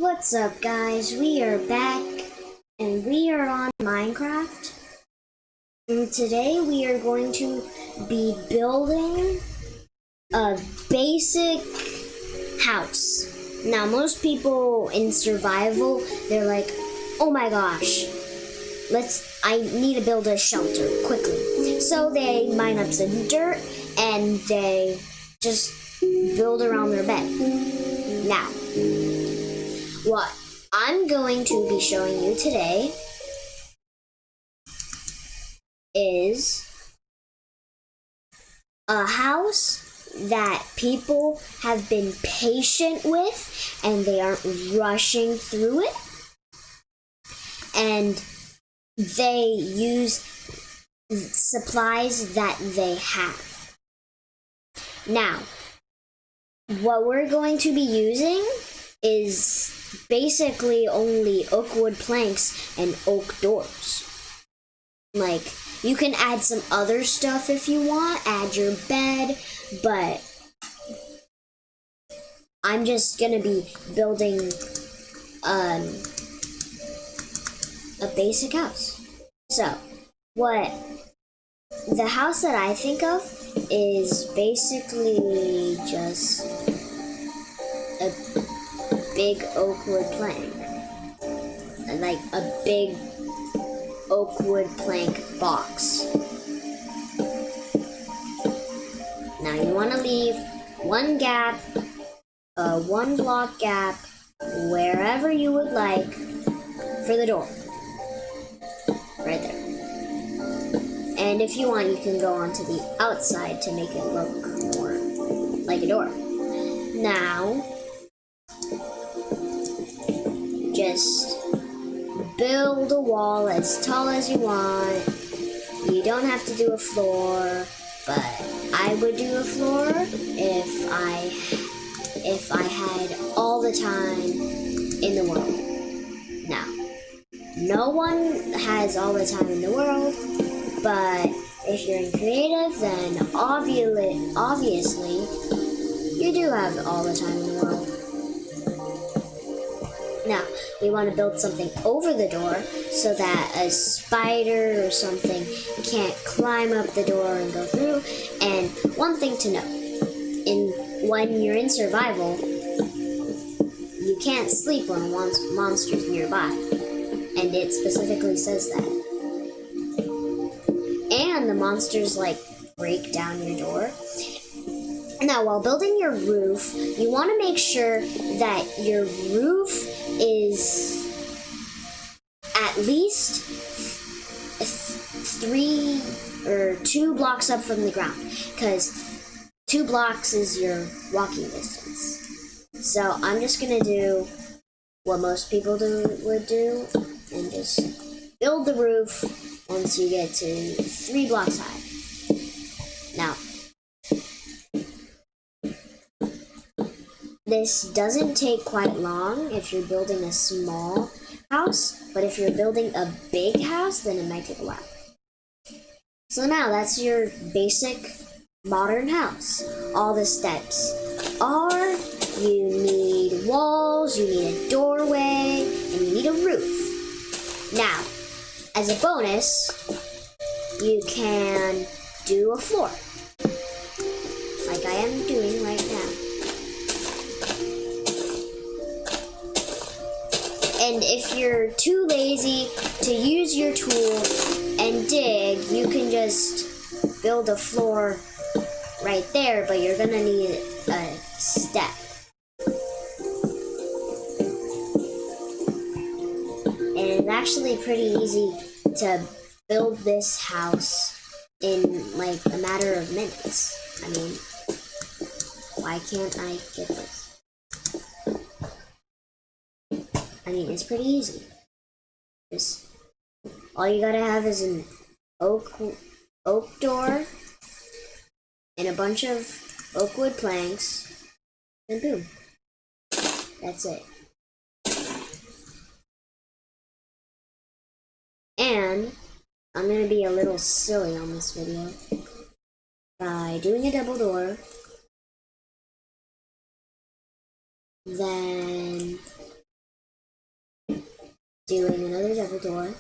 What's up, guys? We are back and we are on Minecraft. And today we are going to be building a basic house. Now, most people in survival, they're like, oh my gosh, I need to build a shelter quickly. So they mine up some dirt and they just build around their bed. Now, what I'm going to be showing you today is a house that people have been patient with and they aren't rushing through it, and they use supplies that they have. Now, what we're going to be using is basically only oak wood planks and oak doors. Like, you can add some other stuff if you want, add your bed, but I'm just gonna be building a basic house. So, the house that I think of is basically just a big oak wood plank, like a big oak wood plank box. Now you want to leave one gap, one block gap, wherever you would like for the door, right there. And if you want, you can go onto the outside to make it look more like a door. Now, just build a wall as tall as you want. You don't have to do a floor, but I would do a floor if I had all the time in the world. Now, no one has all the time in the world, but if you're in creative, then obviously you do have all the time in the world. Now, we want to build something over the door so that a spider or something can't climb up the door and go through. And one thing to know, when you're in survival, you can't sleep when a monster's nearby. And it specifically says that. And the monsters, break down your door. Now, while building your roof, you want to make sure that your roof is at least 3 or 2 blocks up from the ground, because 2 blocks is your walking distance. So I'm just going to do what most people would do and just build the roof once you get to 3 blocks high. Now, this doesn't take quite long if you're building a small house, but if you're building a big house, then it might take a while. So now that's your basic modern house. All the steps are, you need walls, you need a doorway, and you need a roof. Now, as a bonus, you can do a floor, like I am doing right now. And if you're too lazy to use your tool and dig, you can just build a floor right there, but you're gonna need a step. And it's actually pretty easy to build this house in a matter of minutes. I mean, why can't I get this? I mean, it's pretty easy. Just all you gotta have is an oak door and a bunch of oak wood planks, and boom, that's it. And I'm gonna be a little silly on this video by doing a double door, then doing another double door.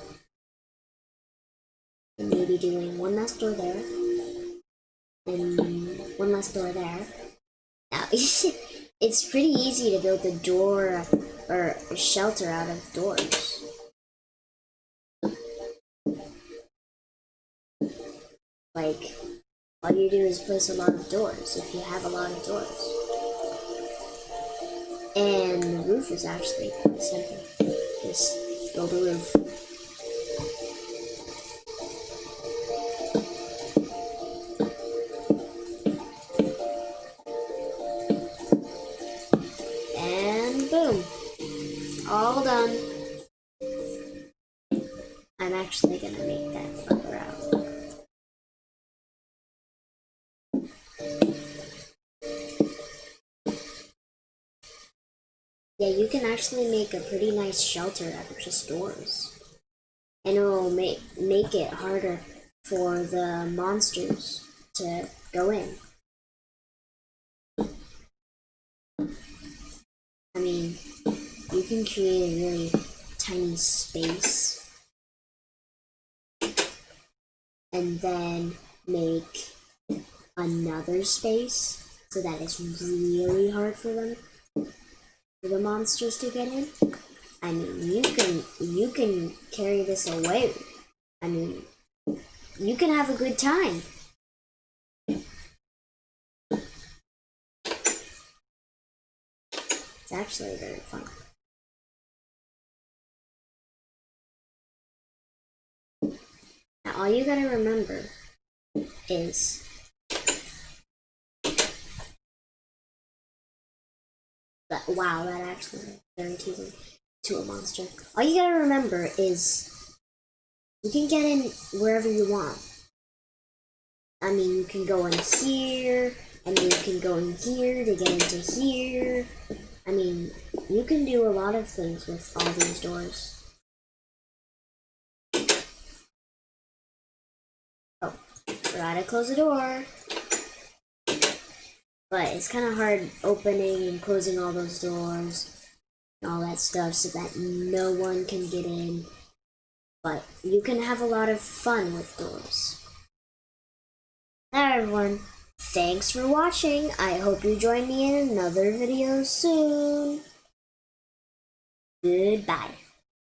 And maybe doing one last door there. And one last door there. Now, it's pretty easy to build a door or a shelter out of doors. Like, all you do is place a lot of doors if you have a lot of doors. And the roof is actually pretty simple. Just build a roof. And boom! All done. I'm actually gonna make that fucker out. Yeah, you can actually make a pretty nice shelter out of just doors. And it will make it harder for the monsters to go in. I mean, you can create a really tiny space and then make another space so that it's really hard for them, for the monsters to get in. I mean, you can carry this away. I mean, you can have a good time. It's actually very fun. Now, all you gotta remember is that, wow, that actually guarantees it to a monster. All you gotta remember is you can get in wherever you want. I mean, you can go in here, and then you can go in here to get into here. I mean, you can do a lot of things with all these doors. Oh, forgot to close the door. But it's kind of hard opening and closing all those doors and all that stuff so that no one can get in. But you can have a lot of fun with doors. Alright everyone, thanks for watching. I hope you join me in another video soon. Goodbye.